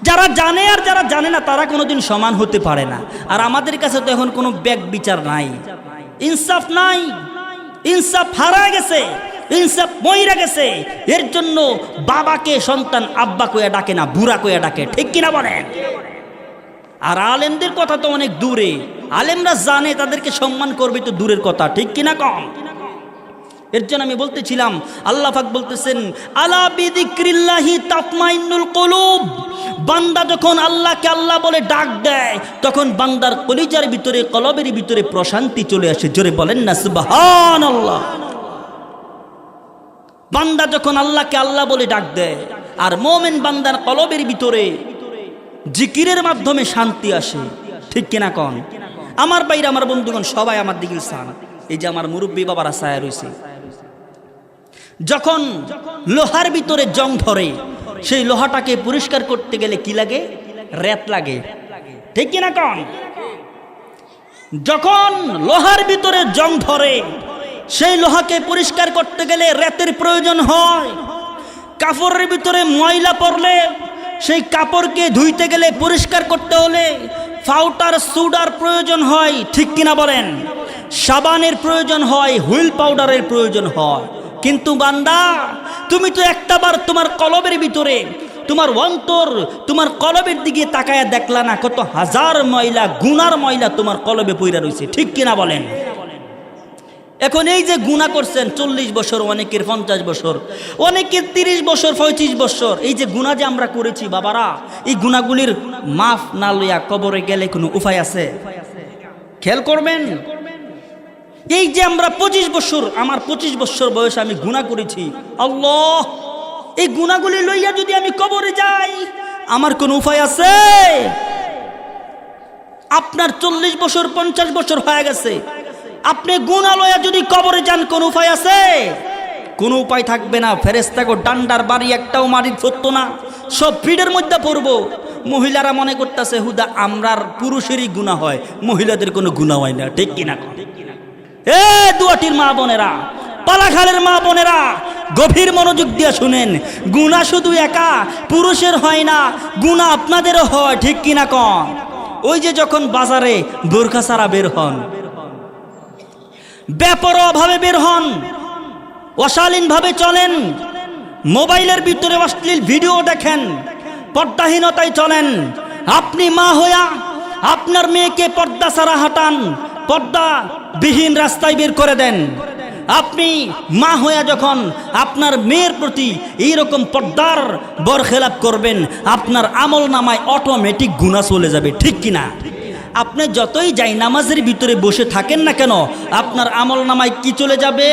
যারা জানে আর যারা জানে না তারা কোনোদিন সমান হতে পারে না। আর আমাদের কাছে তো এখন কোনো ব্যাগ বিচার নাই, ইনসাফ নাই, ইনসাফ হারায় গেছে, ইনসাফ মইরা গেছে। এর জন্য বাবাকে সন্তান আব্বা কইয়া ডাকে না, বুড়া কইয়া ডাকে, ঠিক কিনা বলেন? আর আলেমদের কথা তো অনেক দূরে, আলেমরা জানে, তাদেরকে সম্মান করবে তো দূরের কথা, ঠিক কিনা কম? এর জন্য আমি বলতেছিলাম, আল্লাহ পাক বলতেছেন, আলা বিযিক্রিল্লাহি তাতমাইন্নুল কুলুব। বান্দা যখন আল্লাহকে আল্লাহ বলে ডাক দেয়, তখন বান্দার কলিজার ভিতরে, কলবের ভিতরে প্রশান্তি চলে আসে। জোরে বলেন না সুবহানাল্লাহ। বান্দা যখন আল্লাহকে আল্লাহ বলে ডাক দেয়, আর মুমিন বান্দার কলবের ভিতরে জিকিরের মাধ্যমে শান্তি আসে, ঠিক কিনা কোন? আমার বাইরে আমার বন্ধুগণ সবাই আমার দিকে চান। এই যে আমার মুরব্বী বাবারা ছায়া রয়েছে, যখন লোহার ভিতরে জং ধরে, সেই লোহাটাকে পরিষ্কার করতে গেলে কি লাগে? রেত লাগে, ঠিক কিনা কোন? যখন লোহার ভিতরে জং ধরে, সেই লোহাকে পরিষ্কার করতে গেলে রেতের প্রয়োজন হয়। কাপড়ের ভিতরে ময়লা পড়লে সেই কাপড়কে ধুইতে গেলে পরিষ্কার করতে হলে পাউডার সোডার প্রয়োজন হয়, ঠিক কিনা বলেন? সাবানের প্রয়োজন হয়, হুইল পাউডারের প্রয়োজন হয়। কিন্তু বান্দা, তুমি তো একটাবার তোমার কলবের ভিতরে, তোমার অন্তর, তোমার কলবের দিকে তাকায়া দেখলা না কত হাজার ময়লা, গুনার ময়লা তোমার কলবে পইরা রয়েছে, ঠিক কিনা বলেন? এখন এই যে গুনাহ করছেন 40 বছর, অনেকের 50 বছর, অনেকের 30 বছর, 35 বছর, এই যে গুনাহ যে আমরা করেছি বাবারা, এই গুনাহগুলির মাফ না লইয়া কবরে গেলে কোনো উপায় আছে? খেয়াল করবেন, এই যে আমরা 25 বছর, আমার 25 বছর বয়সে আমি গুনাহ করেছি, আল্লাহ, এই গুনাহগুলি লইয়া যদি আমি কবরে যাই, আমার কোনো উপায় আছে? আপনার 40 বছর 50 বছর হয়ে গেছে, আপনি গুনাহ লইয়া যদি কবরে যান, কোন উপায় আছে? কোনো উপায় থাকবে না। ফেরেশতাকে ডান্ডার বাড়ি একটাও মারির সত্য না, সব ভিড়ের মধ্যে পড়বো। মহিলারা মনে করতেছে হুদা আমরার পুরুষেরই গুনাহ হয়, মহিলাদের কোনো গুনাহ হয় না, ঠিক কিনা? এ দুয়াটির মা বোনেরা, পালাখালের মা বোনেরা, গভীর মনোযোগ দিয়ে শুনেন, গুনাহ শুধু একা পুরুষের হয় না, গুনাহ আপনাদেরও হয়, ঠিক কিনা কন? ওই যে যখন বাজারে বোরকা ছাড়া বের হন, বেপরোয়া ভাবে বের হন, অশালীন ভাবে চলেন, মোবাইলের ভিতরে অশ্লীল ভিডিও দেখেন, পর্দাহীনতায় চলেন, আপনি মা হইয়া আপনার মেয়েকে পর্দা ছাড়া হাঁটান, পর্দা বিহীন রাস্তায় বের করে দেন। আপনি মা হইয়া যখন আপনার মেয়ের প্রতি এইরকম পর্দার বরখেলাপ করবেন, আপনার আমল নামায় অটোমেটিক গুনাহ চলে যাবে, ঠিক কিনা? আপনি যতই যাই নামাজের ভিতরে বসে থাকেন না কেন, আপনার আমল নামায় কি চলে যাবে?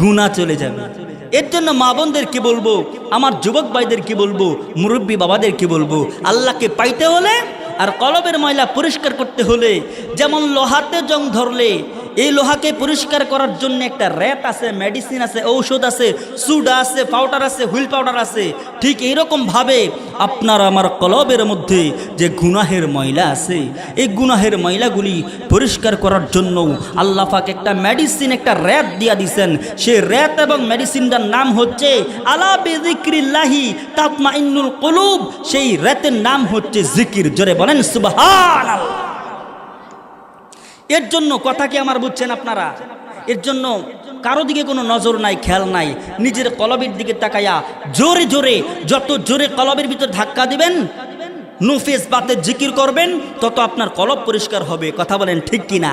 গুনাহ চলে যাবে। এর জন্য মা বোনদেরকে বলবো, আমার যুবক ভাইদেরকে বলবো, মুরব্বী বাবাদেরকে বলবো, আল্লাহকে পাইতে হলে আর কলবের ময়লা পরিষ্কার করতে হলে, যেমন লোহাতে জং ধরলে এই লোহাকে পরিষ্কার করার জন্য একটা রেত আছে, মেডিসিন আছে, ঔষধ আছে, সুডা আছে, পাউডার আছে, হুইল পাউডার আছে, ঠিক এইরকম ভাবে আপনার আমার কলবের মধ্যে যে গুনাহের ময়লা আছে, এই গুনাহের ময়লাগুলি পরিষ্কার করার জন্য আল্লাহ পাক একটা মেডিসিন, একটা রেত দিয়া দিছেন। সেই রেত এবং মেডিসিনটার নাম হচ্ছে আলা বিযিক্রিল্লাহি তাতমাইন্নুল কুলুব। সেই রেতের নাম হচ্ছে জিকির। জোরে বলেন সুবহানাল্লাহ। এর জন্য কথা কি আমার বুঝছেন আপনারা? এর জন্য কারো দিকে কোনো নজর নাই, খেয়াল নাই, নিজের কলবের দিকে তাকায়া জোরে জোরে, যত জোরে কলবের ভিতর ধাক্কা দিবেন, নুফেস বাতের জিকির করবেন, তত আপনার কলব পরিষ্কার হবে। কথা বলেন ঠিক কিনা?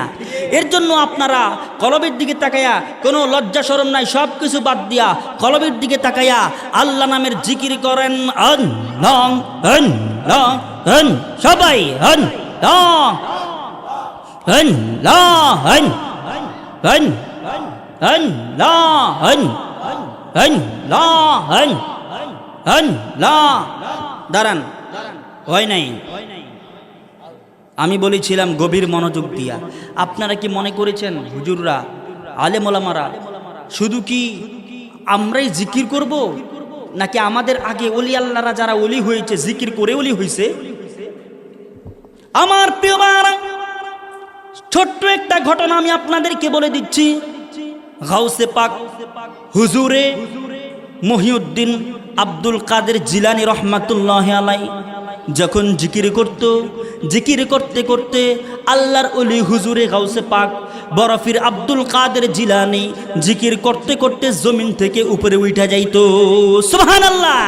এর জন্য আপনারা কলবের দিকে তাকায়া কোনো লজ্জা শরম নাই, সব কিছু বাদ দিয়া কলবের দিকে তাকায়া আল্লাহ নামের জিকির করেন। সবাই দাঁড়ান, হয় নাই। আমি বলেছিলাম গভীর মনোযোগ দিয়া। আপনারা কি মনে করেছেন হুজুররা, আলেম ওলামারা শুধু কি আমরাই জিকির করব, নাকি আমাদের আগে ওলি আল্লাহরা যারা ওলি হয়েছে জিকির করে ওলি হয়েছে? আমার প্রিয় ভাইরা, ছোট্ট একটা ঘটনা আমি আপনাদেরকে বলে দিচ্ছি। গাউসে পাক হুজুরে মহিউদ্দিন আব্দুল কাদের জিলানী রহমাতুল্লাহ আলাইহি যখন জিকির করত, জিকির করতে করতে আল্লাহর ওলি হুজুরে গাউসে পাক বরফির আব্দুল কাদের জিলানী জিকির করতে করতে জমিন থেকে উপরে উঠা যাইত। সুবহানাল্লাহ।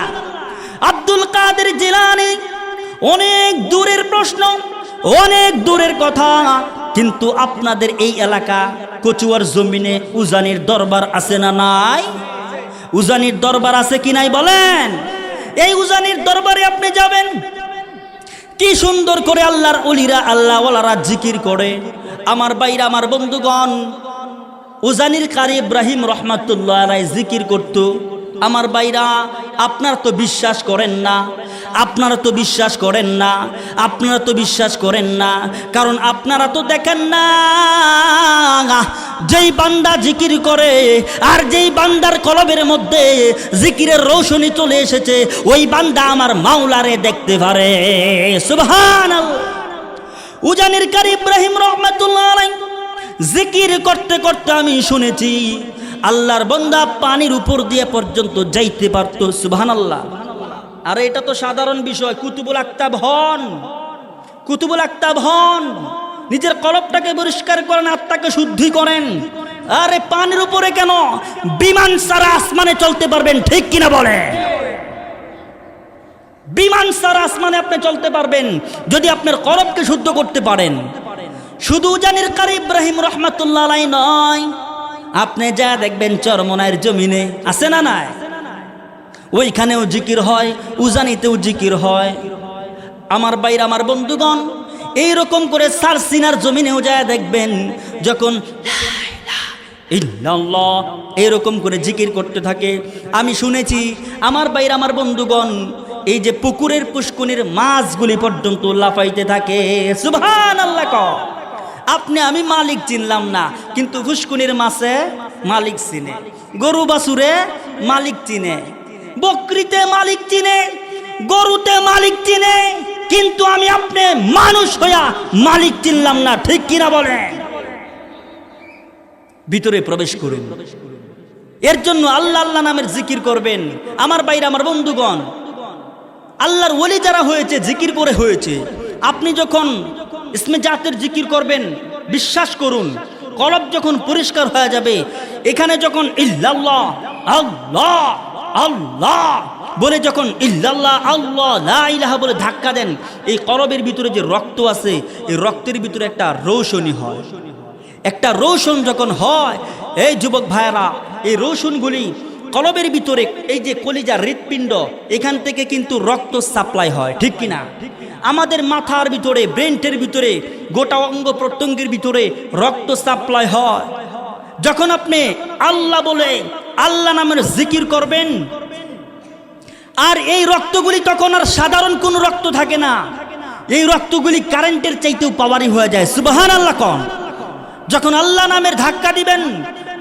আব্দুল কাদের জিলানী অনেক দূরের প্রশ্ন, অনেক দূরের কথা, কিন্তু আপনাদের এই এলাকা কচুয়ার জমিনে উজানির দরবার আছে না নাই? উজানির দরবার আছে কি নাই বলেন? এই উজানির দরবারে আপনি যাবেন, কি সুন্দর করে আল্লাহর ওলিরা, আল্লাহ ওয়ালারা জিকির করে। আমার ভাইরা, আমার বন্ধুগণ, উজানির কারি ইব্রাহিম রহমাতুল্লাহ আলাইহি জিকির করত। আমার ভাইরা, আপনারা তো বিশ্বাস করেন না, আপনারা তো বিশ্বাস করেন না, আপনারা তো বিশ্বাস করেন না, কারণ আপনারা তো দেখেন না যেই বান্দা জিকির করে আর যেই বান্দার কলবের মধ্যে জিকিরের রৌশনী চলে এসেছে, ওই বান্দা আমার মাওলারে দেখতে পারে। সুবহানাল্লাহ। উজানির কারি ইব্রাহিম রহমাতুল্লাহ আলাইহি জিকির করতে করতে আমি শুনেছি আল্লাহর বান্দা পানির উপর দিয়ে পর্যন্ত যাইতে পারত। সুবহানাল্লাহ। আর এটা তো সাধারণ বিষয়। কুতুবুল আকতাব হন, কুতুবুল আকতাব হন, নিজের কলবটাকে পরিষ্কার করেন, আত্মাকে শুদ্ধি করেন। আরে পানির উপরে কেন, বিমান ছাড়া আসমানে চলতে পারবেন, ঠিক কিনা বলে? বিমান ছাড়া আসমানে আপনি চলতে পারবেন যদি আপনার কলবকে শুদ্ধ করতে পারেন। শুধু উজানির কারি ইব্রাহিম রহমাতুল্লাহ আলাইহি নয়, আপনি যা দেখবেন চরমনাইয়ের জমিনে আছে না নাই, ওইখানেও জিকির হয়, উজানিতেও জিকির হয়। আমার বাইরে আমার বন্ধুগণ, এইরকম করে সারসিনার জমিনেও যায় দেখবেন যখন ইল্লাল্লাহ এরকম করে জিকির করতে থাকে। আমি শুনেছি আমার বাইরে আমার বন্ধুগণ, এই যে পুকুরের পুষ্কুনির মাছগুলি পর্যন্ত লাফাইতে থাকে। সুবহানাল্লাহ। আপনি আমি মালিক চিনলাম না, কিন্তু পুষ্কুনির মাছে মালিক চিনে, গরু বাছুরে মালিক চিনে, বকরিতে মালিক চিনে, গরুতে মালিক চিনে, কিন্তু আমি আপনি মানুষ হইয়া মালিক চিনলাম না, ঠিক কিনা বলেন? ভিতরে প্রবেশ করুন। এর জন্য আল্লাহ আল্লাহ নামের জিকির করবেন। আমার বাইরে আমার বন্ধুগণ, আল্লাহর ওলি যারা হয়েছে জিকির করে হয়েছে। আপনি যখন ইসমে জাতের জিকির করবেন, বিশ্বাস করুন কলব যখন পরিষ্কার হয়ে যাবে, এখানে যখন ইল্লাল্লাহ আল্লাহ আল্লাহ বলে যখন ইল্লাল্লাহ আল্লাহ লা ইলাহা বলে ধাক্কা দেন, এই কলবের ভিতরে যে রক্ত আছে, এই রক্তের ভিতরে একটা রৌশনী হয়। একটা রৌশন যখন হয়, এই যুবক ভাইয়েরা, এই রৌশনগুলি কলবের ভিতরে, এই যে কলিজা হৃৎপিণ্ড, এখান থেকে কিন্তু রক্ত সাপ্লাই হয়, ঠিক কিনা? আমাদের মাথার ভিতরে, ব্রেনটের ভিতরে, গোটা অঙ্গ প্রত্যঙ্গের ভিতরে রক্ত সাপ্লাই হয়। যখন আপনি আল্লাহ বলে আল্লাহ নামের জিকির করবেন, আর এই রক্তগুলি তখন আর সাধারণ কোনো রক্ত থাকে না, এই রক্তগুলি কারেন্টের চাইতেও পাওয়ারি হয়ে যায়। সুবহানাল্লাহ। কোন যখন আল্লাহ নামের ধাক্কা দিবেন,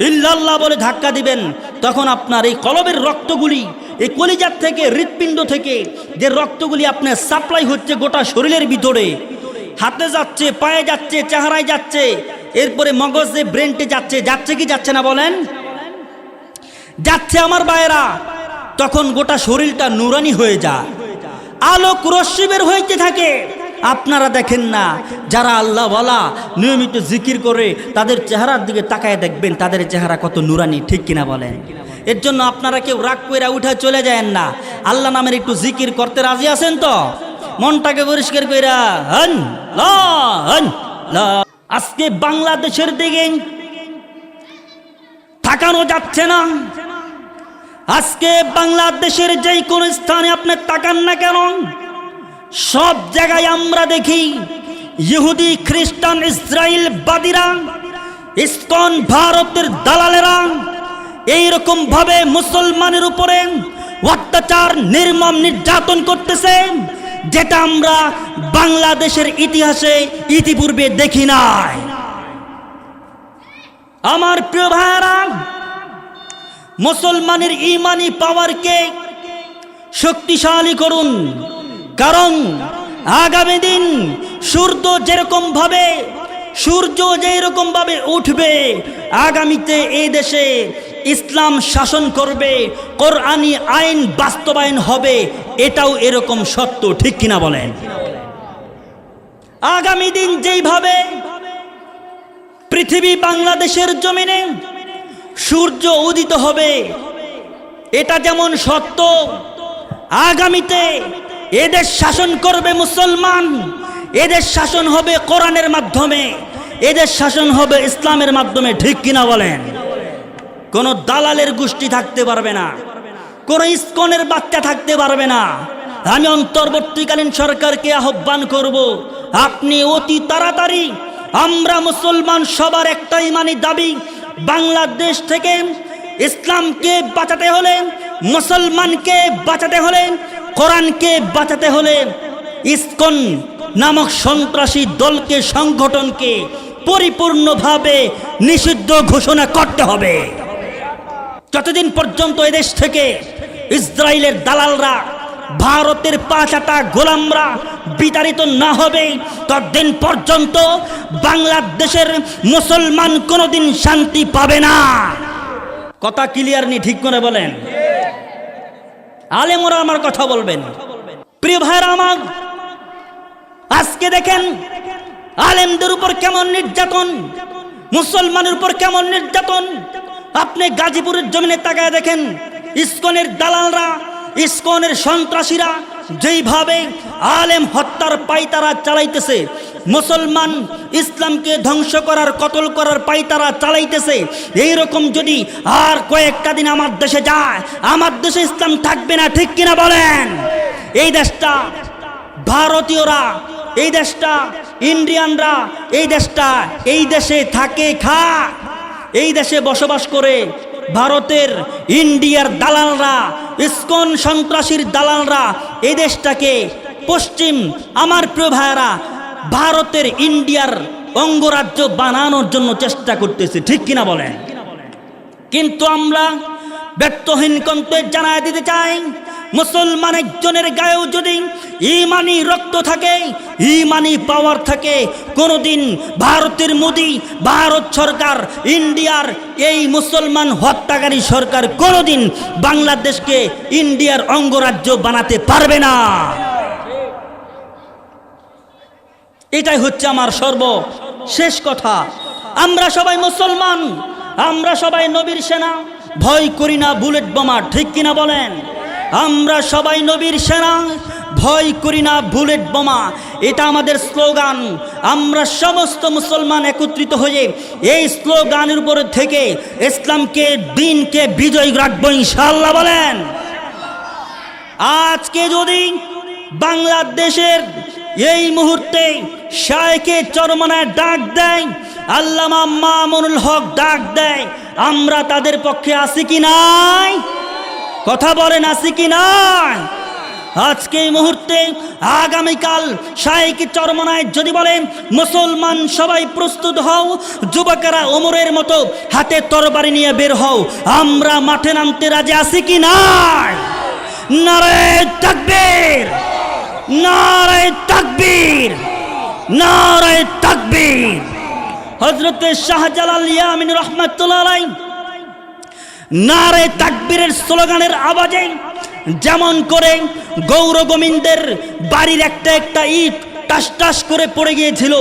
ইল্লাল্লাহ বলে ধাক্কা দিবেন, তখন আপনার এই কলবের রক্তগুলি, এই কলিজার থেকে, হৃৎপিণ্ড থেকে যে রক্তগুলি আপনার সাপ্লাই হচ্ছে গোটা শরীরের ভিতরে, হাতে যাচ্ছে, পায়ে যাচ্ছে, চেহারায় যাচ্ছে, এরপরে মগজে, ব্রেনটে যাচ্ছে, যাচ্ছে কি যাচ্ছে না বলেন? যাচ্ছে আমার ভাইয়েরা। তখন গোটা শরীরটা নুরানি হয়ে যায়, আলোক রশ্মি বের হইতে থাকে। আপনারা দেখেন না, যারা আল্লাহ ওয়ালা নিয়মিত জিকির করে, তাদের চেহারার দিকে তাকায় দেখবেন তাদের চেহারা কত নুরানি, ঠিক কিনা বলেন? এর জন্য আপনারা কেউ রাগ কইরা উঠে চলে যায়েন না। আল্লাহ নামের একটু জিকির করতে রাজি আছেন তো? মনটাকে পরিষ্কার কইরা আজকে বাংলাদেশের দিকে তাকানো যাচ্ছে না। আজকে বাংলাদেশের যেই কোন স্থানে আপনি তাকান না কেন, সব জায়গায় আমরা দেখি ইহুদি, খ্রিস্টান, ইসরায়েল বাদীরা, ইসকন, ভারতের দালালেরা এইরকম ভাবে মুসলমানের উপরে অত্যাচার, নির্মম নির্যাতন করতেছে, যেটা আমরা বাংলাদেশের ইতিহাসে ইতিপূর্বে দেখি নাই। আমার প্রিয় ভাইরা, মুসলমানের ঈমানি পাওয়ারকে শক্তিশালী করুন, কারণ আগামী দিন সূর্য যেরকম ভাবে উঠবে, আগামীতে এই দেশে ইসলাম শাসন করবে, কোরআনী আইন বাস্তবায়ন হবে, এটাও এরকম সত্য, ঠিক কিনা বলেন? আগামী দিন যেইভাবে পৃথিবী বাংলাদেশের জমিনে সূর্য উদিত হবে, এটা যেমন সত্য, আগামীতে এদেশ শাসন করবে মুসলমান, এদেশ শাসন হবে কোরআনের মাধ্যমে, এদেশ শাসন হবে ইসলামের মাধ্যমে, ঠিক কিনা বলেন? কোন দালালের গোষ্ঠী থাকতে পারবে না, কোন ইসকনের বাচ্চা থাকতে পারবে না। আমি অন্তর্বর্তীকালীন সরকারকে আহ্বান করব, আপনি অতি তাড়াতাড়ি, আমরা মুসলমান সবার একটা ইমানি দাবি, বাংলাদেশ থেকে ইসলামকে বাঁচাতে হলে, মুসলমানকে বাঁচাতে হলে, কোরআনকে বাঁচাতে হলে ইসকন নামক সন্ত্রাসী দলকে, সংগঠনকে পরিপূর্ণভাবে নিষিদ্ধ ঘোষণা করতে হবে। যতদিন পর্যন্ত এদেশ থেকে ইসরায়েলের দালালরা, ভারতের পাঁচাটা গোলামরা বিতাড়িত না হবে, ততদিন পর্যন্ত বাংলাদেশের মুসলমান কোনোদিন শান্তি পাবে না। কথা ক্লিয়ার নি? ঠিক করে বলেন। আলেমরা আমার কথা বলবেন। প্রিয় ভাইরা আমার, আজকে দেখেন আলেমদের উপর কেমন নির্যাতন, মুসলমানের উপর কেমন নির্যাতন। আপনি গাজীপুরের জমিনে তাকায় দেখেন, ইসকনের দালালরা, ইসকনের সন্ত্রাসীরা যেইভাবে আলেম হত্যার পায়তারা চালাইতেছে, মুসলমান ইসলামকে ধ্বংস করার, কতল করার পায়তারা চালাইতেছে, এইরকম যদি আর কয়েকটা দিন আমার দেশে যায়, আমার দেশে ইসলাম থাকবে না। ঠিক কিনা বলেন? এই দেশটা ভারতীয়রা, এই দেশটা ইন্ডিয়ানরা, এই দেশে থাকে, খা, এই দেশে বসবাস করে ভারতের, ইন্ডিয়ার দালালরা, ইসকন সন্ত্রাসীর দালালরা এই দেশটাকে পশ্চিম, আমার প্রিয় ভাইয়েরা, ভারতের, ইন্ডিয়ার অঙ্গরাজ্য বানানোর জন্য চেষ্টা করতেছে। ঠিক কিনা বলেন? কিন্তু আমরা ব্যর্থহীন কণ্ঠে জানায় দিতে চাই, মুসলমান একজনের গায়েও যদি ইমানি রক্ত থাকে, ইমানি পাওয়ার থাকে, কোনোদিন ভারতের মোদি, ভারত সরকার, ইন্ডিয়ার এই মুসলমান হত্যাকারী সরকার কোনোদিন বাংলাদেশকে ইন্ডিয়ার অঙ্গরাজ্য বানাতে পারবে না। এটাই হচ্ছে আমার সর্বশেষ কথা। আমরা সবাই মুসলমান, আমরা সবাই নবীর সেনা, ভয় করি না বুলেট বোমা। ঠিক কিনা বলেন? আমরা সবাই নবীর সেনা, ভয় করি না বুলেট বোমা। এটা আমাদের স্লোগান। আমরা সমস্ত মুসলমান একত্রিত হয়ে এই স্লোগানের উপর থেকে ইসলামকে, দিনকে বিজয় রাখবো ইনশাআল্লাহ। বলেন। আজকে যদি বাংলাদেশের এই মুহূর্তে শায়েখে চরমনায় ডাক দেয়, আল্লামা মামুনুল হক ডাক দেয়, আমরা তাদের পক্ষে আছি কি নাই? কথা বলেন, আছি কি নাই? আজকে এই মুহূর্তে, আগামীকাল শায়েখে চরমনায় যদি বলেন মুসলমান সবাই প্রস্তুত হও, যুবকেরা ওমরের মতো হাতে তরবারি নিয়ে বের হও, আমরা মাঠে নামতে রাজি আছি কি নাই? নারে তাকবীর, নারে তাকবীর, নারে তাকবীর। হযরতে শাহজালাল ইয়ামিন রহমাতুল্লাহ আলাইহি নারে তাকবীরের স্লোগানের আওয়াজে যেমন করে গৌর গোবিন্দের বাড়ির একটা একটা ইট টাস টাস করে পড়ে গিয়েছিল,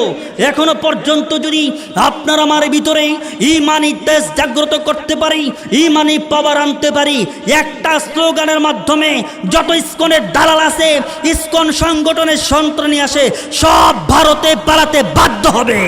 এখনো পর্যন্ত যদি আপনার আমার ভিতরে ইমানি তেজ জাগ্রত করতে পারি, ইমানি পাওয়ার আনতে পারি, একটা স্লোগানের মাধ্যমে যত ইসকনের দালাল আছে, ইসকন সংগঠনের সন্ত্রাসী আসে, সব ভারতে পালাতে বাধ্য হবে।